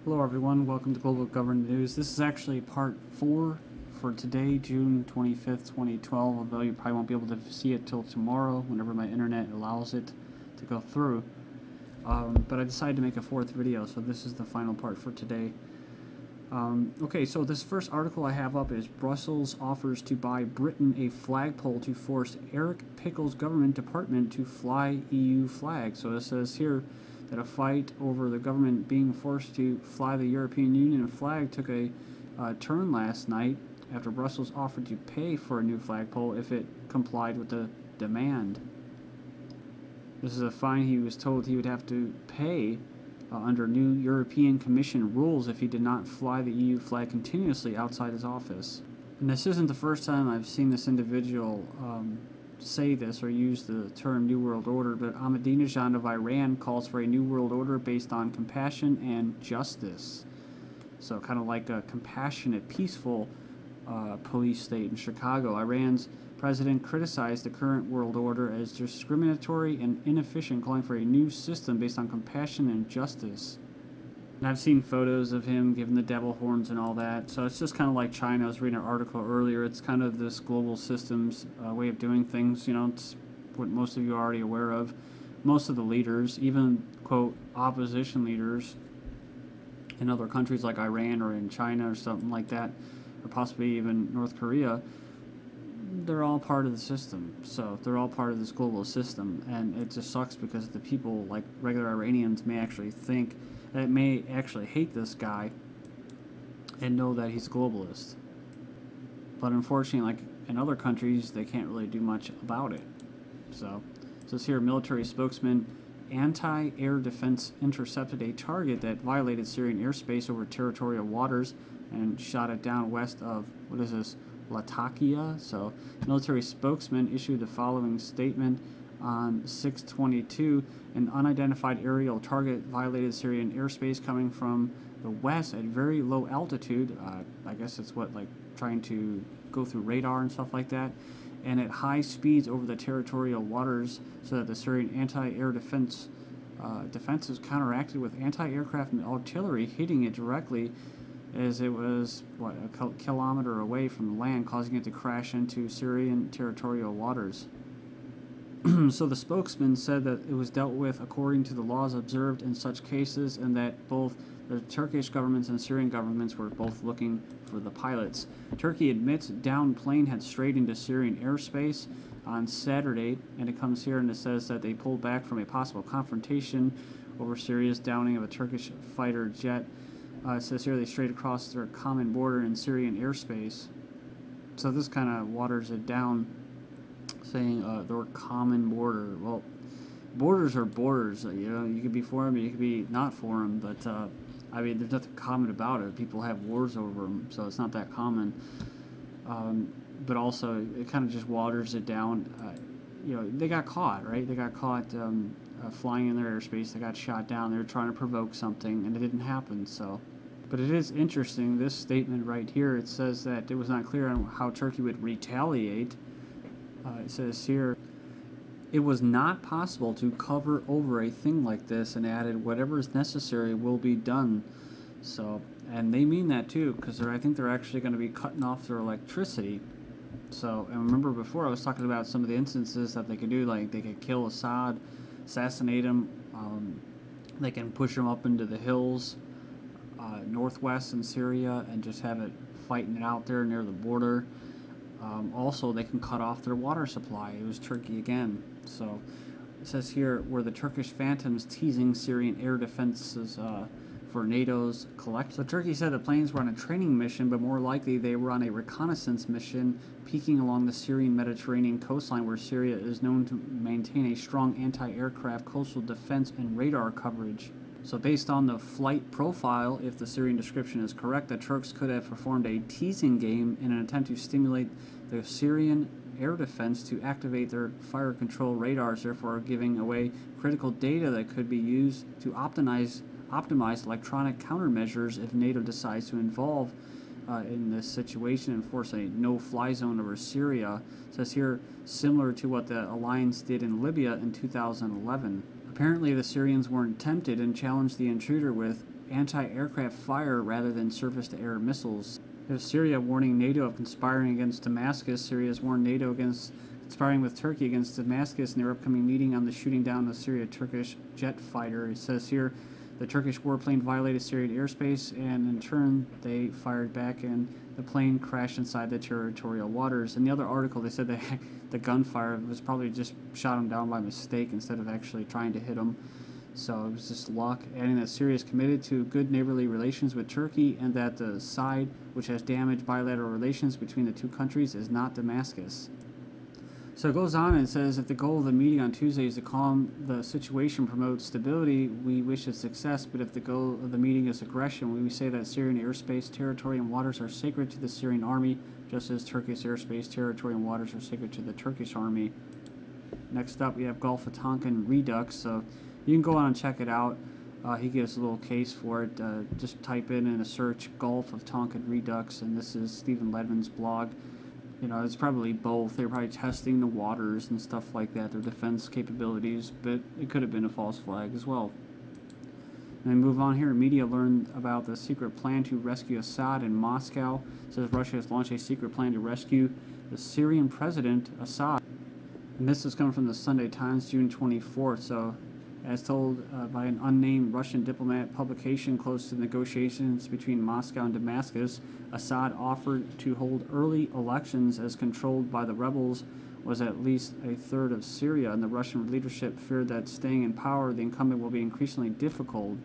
Hello everyone, welcome to Global Government News. This is actually part 4 for today, June 25th, 2012, although you probably won't be able to see it till tomorrow whenever my internet allows it to go through. But I decided to make a 4th video, so this is the final part for today. Okay, so this first article I have up is Brussels offers to buy Britain a flagpole to force Eric Pickle's government department to fly EU flag. So it says here that a fight over the government being forced to fly the European Union flag took a turn last night after Brussels offered to pay for a new flagpole if it complied with the demand. This is a fine he was told he would have to pay under new European Commission rules if he did not fly the EU flag continuously outside his office. And this isn't the first time I've seen this individual say this or use the term New World Order, but Ahmadinejad of Iran calls for a New World Order based on compassion and justice. So kind of like a compassionate, peaceful police state in Chicago. Iran's president criticized the current world order as discriminatory and inefficient, calling for a new system based on compassion and justice. And I've seen photos of him giving the devil horns and all that, so it's just kind of like China. I was reading an article earlier. It's kind of this global systems way of doing things. You know, it's what most of you are already aware of. Most of the leaders, even, quote, opposition leaders in other countries like Iran or in China or something like that, or possibly even North Korea, they're all part of the system. So they're all part of this global system, and it just sucks because the people, like regular Iranians, may actually think that may actually hate this guy and know that he's a globalist. But unfortunately, like in other countries, they can't really do much about it. So it says here, military spokesman, anti-air defense intercepted a target that violated Syrian airspace over territorial waters and shot it down west of, what is this, Latakia? So military spokesman issued the following statement on 6/22. An unidentified aerial target violated Syrian airspace coming from the west at very low altitude. I guess it's what, like trying to go through radar and stuff like that, and at high speeds over the territorial waters, so that the Syrian anti-air defenses counteracted with anti-aircraft and artillery, hitting it directly as it was, what, a kilometer away from the land, causing it to crash into Syrian territorial waters. So the spokesman said that it was dealt with according to the laws observed in such cases, and that both the Turkish governments and Syrian governments were both looking for the pilots. Turkey admits downed plane had strayed into Syrian airspace on Saturday, and it comes here and it says that they pulled back from a possible confrontation over Syria's downing of a Turkish fighter jet. It says here they strayed across their common border in Syrian airspace. So this kind of waters it down, saying their common border. Well, borders are borders. You know, you could be for them, you could be not for them, but I mean, there's nothing common about it. People have wars over them, so it's not that common. But also, it kind of just waters it down. You know, they got caught, right? They got caught flying in their airspace. They got shot down. They were trying to provoke something, and it didn't happen. So, but it is interesting. This statement right here, it says that it was not clear on how Turkey would retaliate. It says here, it was not possible to cover over a thing like this, and added, whatever is necessary will be done. So, and they mean that too, because I think they're actually going to be cutting off their electricity. So, and remember before I was talking about some of the instances that they could do, like they could kill Assad, assassinate him, they can push him up into the hills, northwest in Syria, and just have it fighting it out there near the border. Also, they can cut off their water supply. It was Turkey again. So it says here, were the Turkish phantoms teasing Syrian air defenses for NATO's collect. So Turkey said the planes were on a training mission, but more likely they were on a reconnaissance mission, peeking along the Syrian Mediterranean coastline, where Syria is known to maintain a strong anti-aircraft coastal defense and radar coverage. So based on the flight profile, if the Syrian description is correct, the Turks could have performed a teasing game in an attempt to stimulate the Syrian air defense to activate their fire control radars, therefore giving away critical data that could be used to optimize electronic countermeasures if NATO decides to involve in this situation and force a no-fly zone over Syria. It says here, similar to what the alliance did in Libya in 2011. Apparently the Syrians weren't tempted and challenged the intruder with anti-aircraft fire rather than surface-to-air missiles. There's Syria warning NATO of conspiring against Damascus. Syria has warned NATO against conspiring with Turkey against Damascus in their upcoming meeting on the shooting down of Syria-Turkish jet fighter. It says here the Turkish warplane violated Syrian airspace, and in turn they fired back, and the plane crashed inside the territorial waters. In the other article, they said that the gunfire was probably just shot him down by mistake instead of actually trying to hit him. So it was just luck, adding that Syria is committed to good neighborly relations with Turkey and that the side which has damaged bilateral relations between the two countries is not Damascus. So it goes on and says, if the goal of the meeting on Tuesday is to calm the situation, promote stability, we wish it success. But if the goal of the meeting is aggression, we say that Syrian airspace, territory, and waters are sacred to the Syrian army, just as Turkish airspace, territory, and waters are sacred to the Turkish army. Next up, we have Gulf of Tonkin Redux. So you can go on and check it out. He gives a little case for it. Just type in a search Gulf of Tonkin Redux, and this is Stephen Ledman's blog. You know, it's probably both. They're probably testing the waters and stuff like that, their defense capabilities, but it could have been a false flag as well. And then move on here. Media learned about the secret plan to rescue Assad in Moscow. It says Russia has launched a secret plan to rescue the Syrian president, Assad. And this is coming from the Sunday Times, June 24th. So, as told by an unnamed Russian diplomat publication close to the negotiations between Moscow and Damascus, Assad offered to hold early elections as controlled by the rebels was at least a third of Syria, and the Russian leadership feared that staying in power, the incumbent will be increasingly difficult.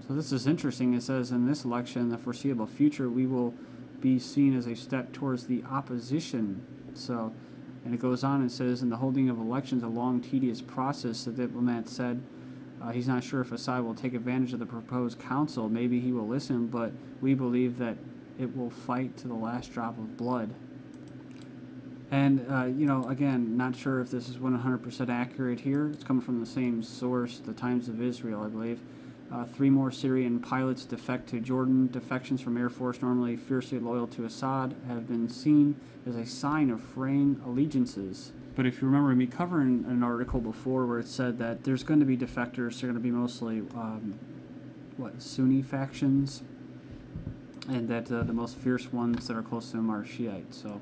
So this is interesting. It says, in this election, in the foreseeable future, we will be seen as a step towards the opposition. So, and it goes on and says, in the holding of elections, a long, tedious process, the diplomat said. He's not sure if Assad will take advantage of the proposed council. Maybe he will listen, but we believe that it will fight to the last drop of blood. And, you know, again, not sure if this is 100% accurate here. It's coming from the same source, the Times of Israel, I believe. 3 more Syrian pilots defect to Jordan. Defections from Air Force, normally fiercely loyal to Assad, have been seen as a sign of fraying allegiances. But if you remember me covering an article before where it said that there's going to be defectors, they're going to be mostly, Sunni factions, and that the most fierce ones that are close to them are Shiite, so,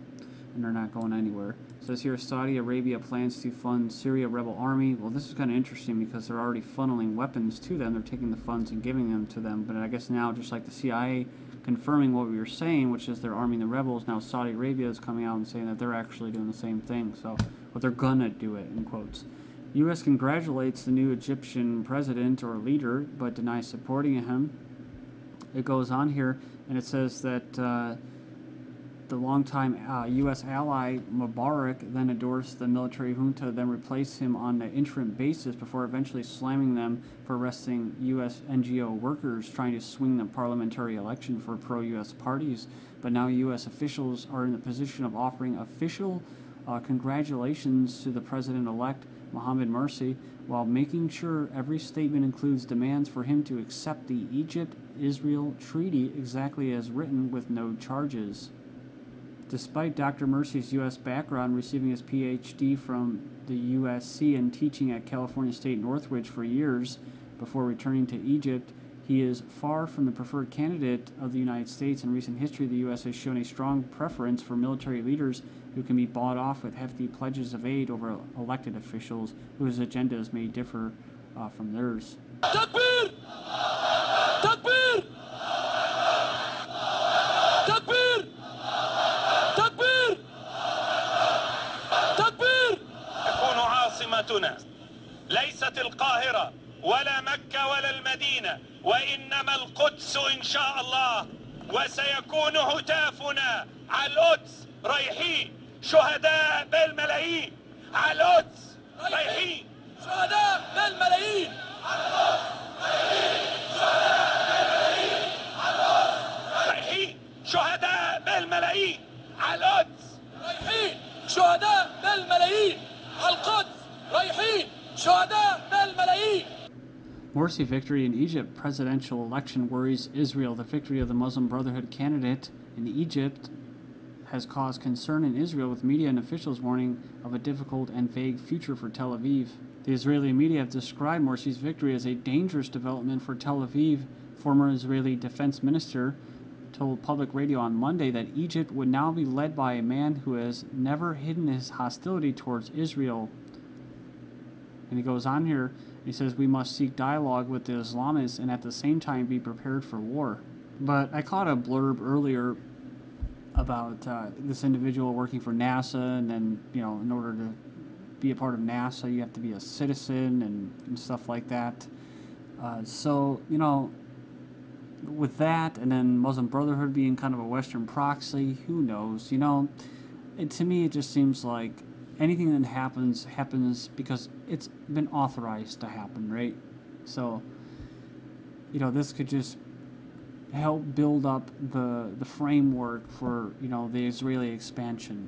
and they're not going anywhere. It says here, Saudi Arabia plans to fund Syria rebel army. Well, this is kind of interesting because they're already funneling weapons to them. They're taking the funds and giving them to them. But I guess now, just like the CIA confirming what we were saying, which is they're arming the rebels, now Saudi Arabia is coming out and saying that they're actually doing the same thing. So, but they're gonna do it, in quotes. U.S. congratulates the new Egyptian president or leader, but denies supporting him. It goes on here, and it says that the longtime U.S. ally Mubarak then endorsed the military junta, then replaced him on an interim basis before eventually slamming them for arresting U.S. NGO workers trying to swing the parliamentary election for pro-U.S. parties. But now U.S. officials are in the position of offering official congratulations to the president-elect Mohamed Morsi, while making sure every statement includes demands for him to accept the Egypt-Israel treaty exactly as written with no charges. Despite Dr. Morsi's U.S. background, receiving his Ph.D. from the USC and teaching at California State Northridge for years before returning to Egypt, he is far from the preferred candidate of the United States. In recent history, the U.S. has shown a strong preference for military leaders who can be bought off with hefty pledges of aid over elected officials whose agendas may differ from theirs. Takbir! Takbir! Takbir! تكبير تكبير تكون عاصمتنا ليست القاهرة ولا مكة ولا المدينة وإنما القدس إن شاء الله وسيكون هتافنا على القدس رايحين شهداء بالملايين على القدس رايحين شهداء بالملايين على القدس رايحين شهداء بالملايين على القدس رايحين شهداء بالملايين على القدس رايحين شهداء بالملايين. Morsi victory in Egypt presidential election worries Israel. The victory of the Muslim Brotherhood candidate in Egypt has caused concern in Israel, with media and officials warning of a difficult and vague future for Tel Aviv. The Israeli media have described Morsi's victory as a dangerous development for Tel Aviv, Former Israeli defense minister told public radio on Monday that Egypt would now be led by a man who has never hidden his hostility towards Israel. And he goes on here, he says, we must seek dialogue with the Islamists and at the same time be prepared for war. But I caught a blurb earlier about this individual working for NASA, and then, in order to be a part of NASA, you have to be a citizen and stuff like that. So, with that, and then Muslim Brotherhood being kind of a Western proxy, who knows? To me, it just seems like anything that happens because it's been authorized to happen, right? So, this could just help build up the framework for, the Israeli expansion.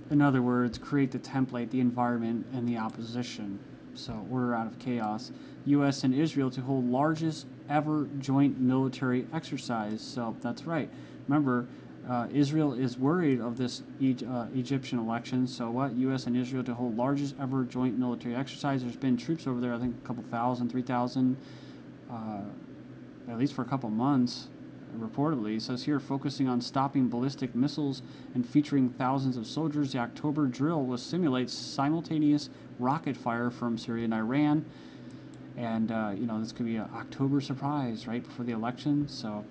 In other words, create the template, the environment, and the opposition. So we're out of chaos. U.S. and Israel to hold largest ever joint military exercise. So that's right. Remember, Israel is worried of this Egyptian election. So what? U.S. and Israel to hold largest ever joint military exercise. There's been troops over there, I think a couple thousand, 3,000, at least for a couple months. Reportedly, it says here, focusing on stopping ballistic missiles and featuring thousands of soldiers, the October drill will simulate simultaneous rocket fire from Syria and Iran. And, this could be an October surprise, right, before the election. So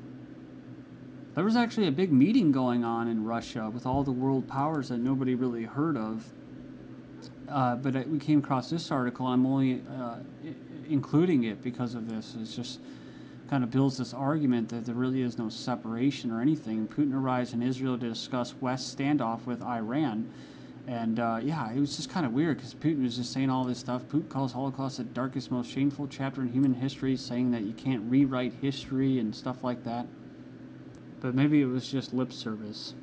there was actually a big meeting going on in Russia with all the world powers that nobody really heard of. But we came across this article, and I'm only including it because of this. It's just kind of builds this argument that there really is no separation or anything. Putin arrives in Israel to discuss West standoff with Iran. And it was just kind of weird because Putin was just saying all this stuff. Putin calls Holocaust the darkest, most shameful chapter in human history, saying that you can't rewrite history and stuff like that. But maybe it was just lip service.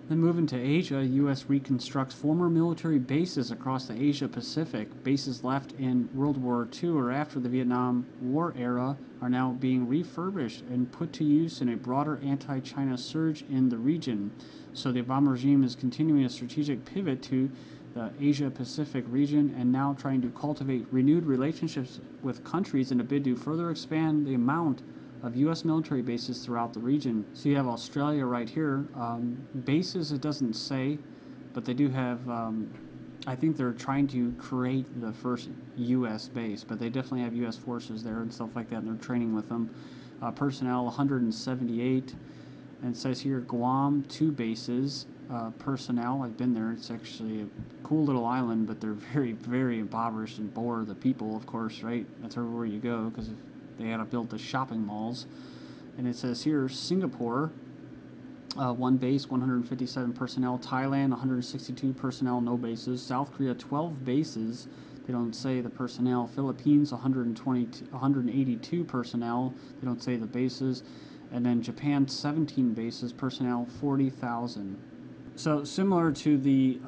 Then moving to Asia, U.S. reconstructs former military bases across the Asia-Pacific. Bases left in World War II or after the Vietnam War era are now being refurbished and put to use in a broader anti-China surge in the region. So the Obama regime is continuing a strategic pivot to the Asia-Pacific region and now trying to cultivate renewed relationships with countries in a bid to further expand the amount of U.S. military bases throughout the region. So you have Australia right here. Bases, it doesn't say, but they do have, I think they're trying to create the first U.S. base, but they definitely have U.S. forces there and stuff like that, and they're training with them. Personnel, 178. And it says here, Guam, 2 bases. Personnel, I've been there. It's actually a cool little island, but they're very, very impoverished and bore the people, of course, right? That's everywhere you go, because they had to build the shopping malls. And it says here, Singapore, 1 base, 157 personnel. Thailand, 162 personnel, no bases. South Korea, 12 bases. They don't say the personnel. Philippines, 182 personnel. They don't say the bases. And then Japan, 17 bases, personnel, 40,000. So similar to the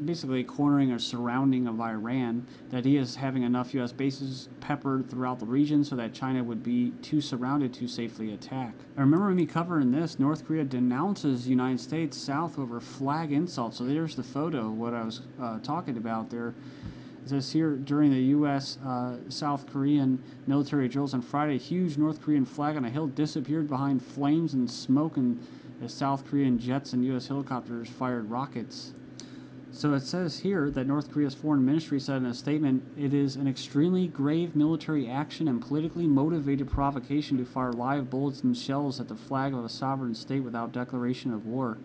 basically cornering or surrounding of Iran, the idea is having enough U.S. bases peppered throughout the region so that China would be too surrounded to safely attack. I remember me covering this. North Korea denounces the United States South over flag insult. So there's the photo of what I was talking about there. It says here, during the U.S. South Korean military drills on Friday, a huge North Korean flag on a hill disappeared behind flames and smoke, and as South Korean jets and U.S. helicopters fired rockets. So it says here that North Korea's foreign ministry said in a statement, it is an extremely grave military action and politically motivated provocation to fire live bullets and shells at the flag of a sovereign state without declaration of war.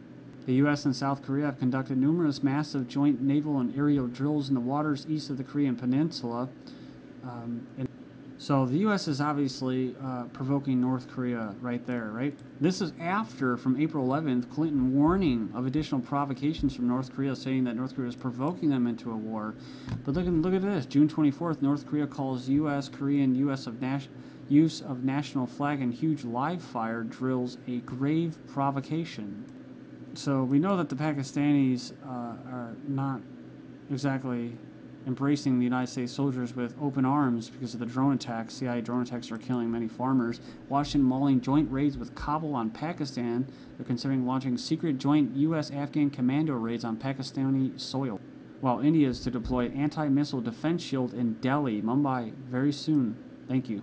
The U.S. and South Korea have conducted numerous massive joint naval and aerial drills in the waters east of the Korean Peninsula. So the U.S. is obviously provoking North Korea right there, right? This is after, from April 11th, Clinton warning of additional provocations from North Korea, saying that North Korea is provoking them into a war. But look at this. June 24th, North Korea calls U.S., Korean, use of national flag and huge live fire drills a grave provocation. So we know that the Pakistanis are not exactly embracing the United States soldiers with open arms because of the drone attacks. CIA drone attacks are killing many farmers. Washington mulling joint raids with Kabul on Pakistan. They're considering launching secret joint U.S.-Afghan commando raids on Pakistani soil. While India is to deploy anti-missile defense shield in Delhi, Mumbai, very soon. Thank you.